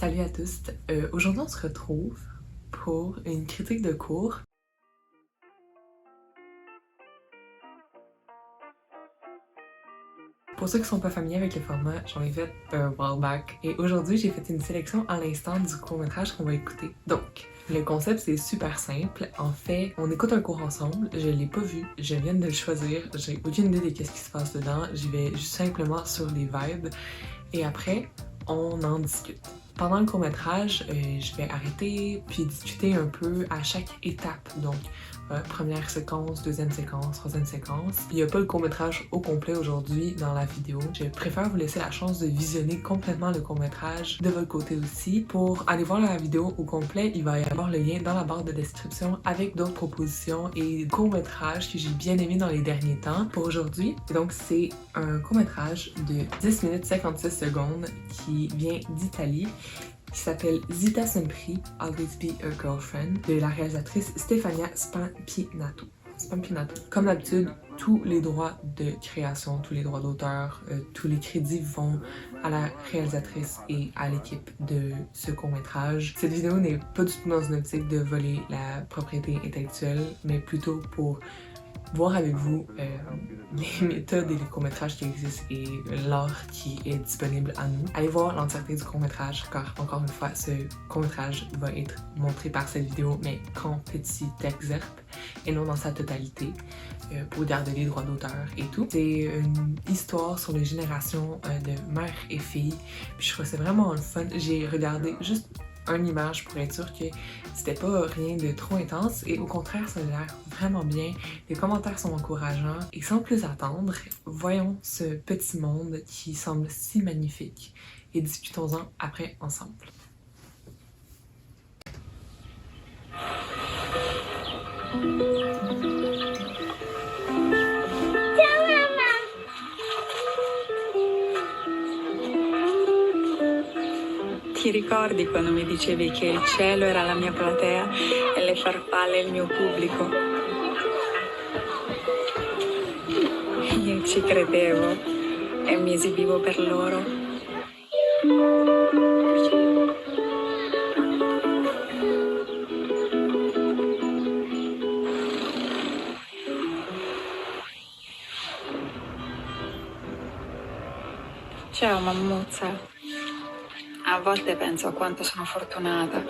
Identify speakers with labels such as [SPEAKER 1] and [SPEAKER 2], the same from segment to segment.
[SPEAKER 1] Salut à tous! Aujourd'hui on se retrouve pour une critique de cours. Pour ceux qui sont pas familiers avec le format, j'en ai fait un while back et aujourd'hui j'ai fait une sélection à l'instant du court-métrage qu'on va écouter. Donc, le concept c'est super simple. En fait, on écoute un cours ensemble, je l'ai pas vu, je viens de le choisir, j'ai aucune idée de qu'est-ce qui se passe dedans, j'y vais juste simplement sur les vibes et après, on en discute. Pendant le court-métrage, je vais arrêter puis discuter un peu à chaque étape. Donc, première séquence, deuxième séquence, troisième séquence. Il n'y a pas le court-métrage au complet aujourd'hui dans la vidéo. Je préfère vous laisser la chance de visionner complètement le court-métrage de votre côté aussi. Pour aller voir la vidéo au complet, il va y avoir le lien dans la barre de description avec d'autres propositions et courts-métrages que j'ai bien aimé dans les derniers temps pour aujourd'hui. Donc, c'est un court-métrage de 10 minutes 56 secondes qui vient d'Italie, qui s'appelle Zita Sempre, Always Be a Girlfriend, de la réalisatrice Stefania Spampinato. Comme d'habitude, tous les droits de création, tous les droits d'auteur, tous les crédits vont à la réalisatrice et à l'équipe de ce court-métrage. Cette vidéo n'est pas du tout dans une optique de voler la propriété intellectuelle, mais plutôt pour voir avec vous les méthodes et les courts-métrages qui existent et l'art qui est disponible à nous. Allez voir l'entièreté du court-métrage car, encore une fois, ce court-métrage va être montré par cette vidéo, mais qu'en petit excerpt et non dans sa totalité pour garder les droits d'auteur et tout. C'est une histoire sur les générations de mère et fille. Puis je trouvais ça vraiment le fun. J'ai regardé juste une image pour être sûr que c'était pas rien de trop intense et au contraire ça a l'air vraiment bien, les commentaires sont encourageants et sans plus attendre, voyons ce petit monde qui semble si magnifique et discutons-en après ensemble.
[SPEAKER 2] Ti ricordi quando mi dicevi che il cielo era la mia platea e le farfalle il mio pubblico? Io ci credevo e mi esibivo per loro. Ciao mammuzza. A volte penso a quanto sono fortunata.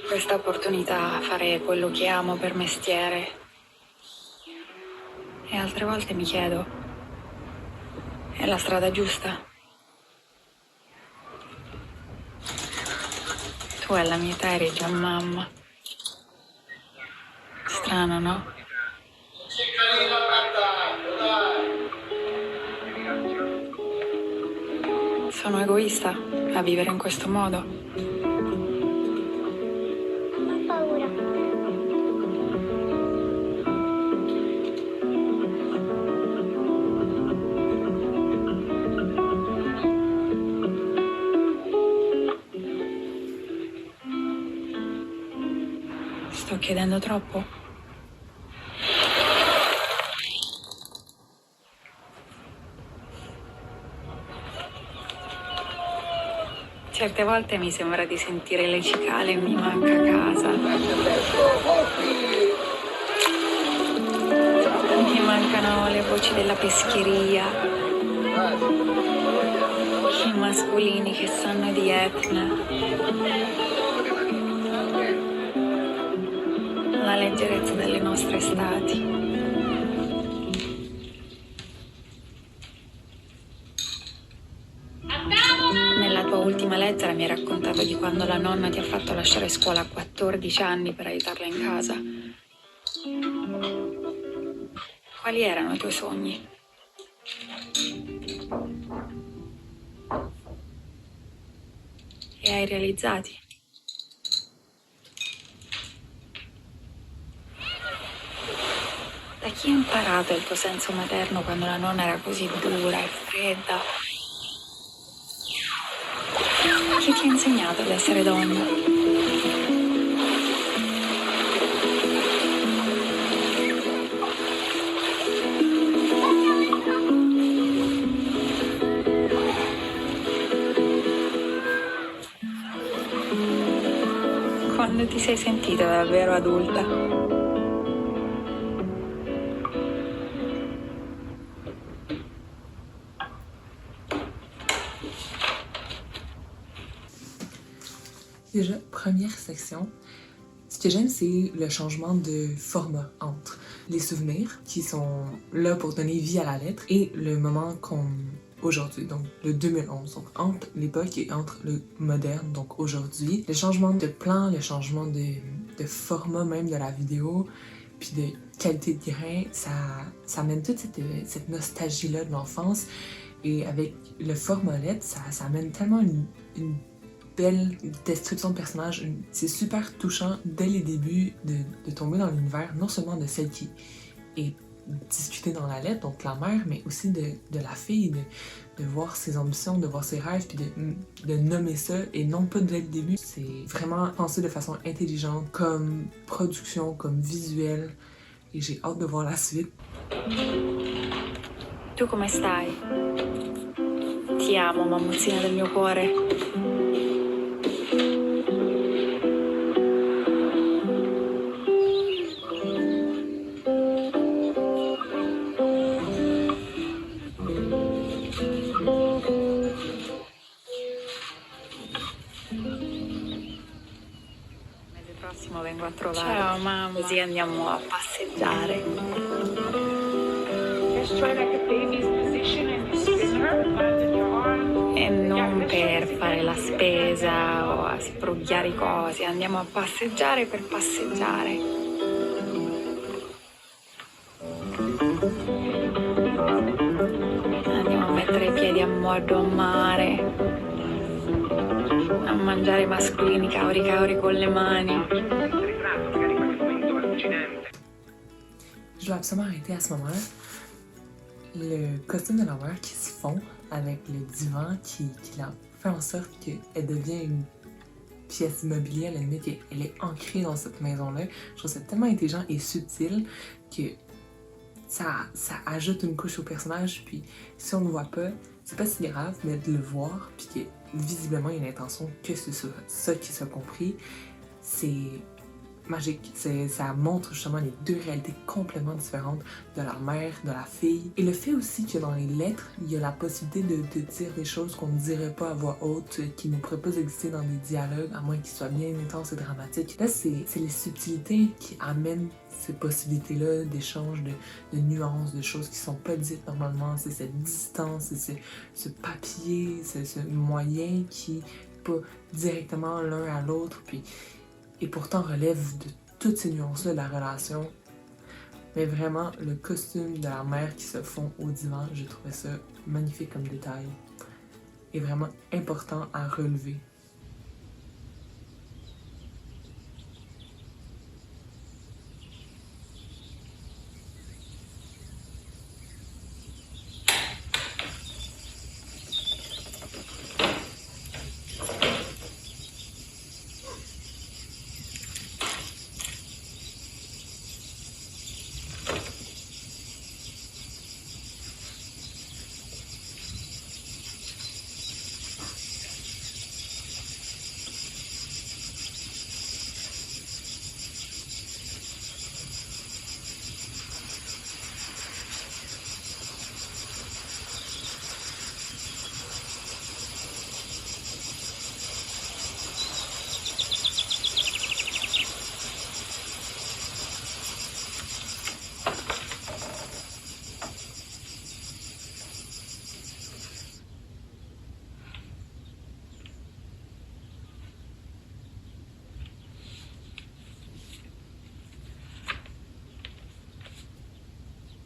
[SPEAKER 2] Questa opportunità a fare quello che amo per mestiere. E altre volte mi chiedo, è la strada giusta? Tu alla mia età eri già mamma. Strano, no? Sono egoista a vivere in questo modo.
[SPEAKER 3] Ho paura.
[SPEAKER 2] Sto chiedendo troppo? Certe volte mi sembra di sentire le cicale e mi manca casa. Mi mancano le voci della pescheria, i mascolini che sanno di Etna, la leggerezza delle nostre estati. Ultima lettera mi ha raccontato di quando la nonna ti ha fatto lasciare scuola a 14 anni per aiutarla in casa. Quali erano i tuoi sogni? E hai realizzati? Da chi hai imparato il tuo senso materno quando la nonna era così dura e fredda? Chi ti ha insegnato ad essere donna? quando ti sei sentita davvero adulta?
[SPEAKER 1] Déjà, première section, ce que j'aime, c'est le changement de format entre les souvenirs qui sont là pour donner vie à la lettre et le moment qu'on aujourd'hui, donc le 2011, donc entre l'époque et entre le moderne, donc aujourd'hui. Le changement de plan, le changement de format même de la vidéo, puis de qualité de grain, ça amène toute cette nostalgie-là de l'enfance. Et avec le format LED, ça amène tellement une belle destruction de personnages. C'est super touchant dès les débuts de tomber dans l'univers, non seulement de celle qui est discutée dans la lettre, donc la mère, mais aussi de la fille, de voir ses ambitions, de voir ses rêves, puis de nommer ça, et non pas dès le début. C'est vraiment pensé de façon intelligente, comme production, comme visuel, et j'ai hâte de voir la suite.
[SPEAKER 2] Tu come stai? Ti amo, mammuzzina del mio cuore. Prossimo vengo a trovare. Ciao mamma. Così andiamo a passeggiare. E non per fare la spesa o a sbrogliare i cosi, andiamo a passeggiare per passeggiare. Andiamo a mettere i piedi a modo a mare. A mangiare mascolini cauri con le mani.
[SPEAKER 1] Je dois absolument arrêter à ce moment-là. Le costume de la mère qui se fond avec le divan qui la fait en sorte qu'elle devient une pièce immobilière, à la limite, elle est ancrée dans cette maison-là. Je trouve ça tellement intelligent et subtil que ça ajoute une couche au personnage, puis si on ne le voit pas, c'est pas si grave, mais de le voir, puis que visiblement il y a une intention que c'est ça qui soit compris, c'est magique. Ça montre justement les deux réalités complètement différentes de la mère, de la fille. Et le fait aussi que dans les lettres, il y a la possibilité de dire des choses qu'on ne dirait pas à voix haute, qui ne pourraient pas exister dans des dialogues, à moins qu'ils soient bien intenses et dramatiques. Là, c'est les subtilités qui amènent ces possibilités-là d'échange, de nuances, de choses qui sont pas dites normalement. C'est cette distance, c'est ce papier, ce moyen qui pas directement l'un à l'autre, puis et pourtant relève de toutes ces nuances-là de la relation. Mais vraiment, le costume de la mère qui se fond au divan, j'ai trouvé ça magnifique comme détail et vraiment important à relever.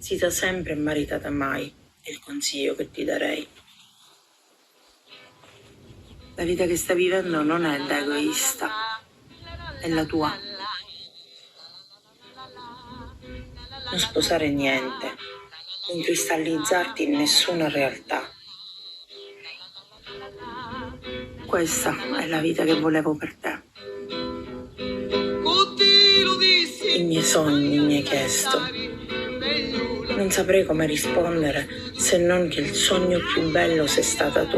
[SPEAKER 4] Zita sempre e maritata mai, è il consiglio che ti darei. La vita che stai vivendo non è da egoista, è la tua. Non sposare niente, non cristallizzarti in nessuna realtà. Questa è la vita che volevo per te. I miei sogni mi hai chiesto. Non saprei come rispondere se non che il sogno più bello sei stata tu.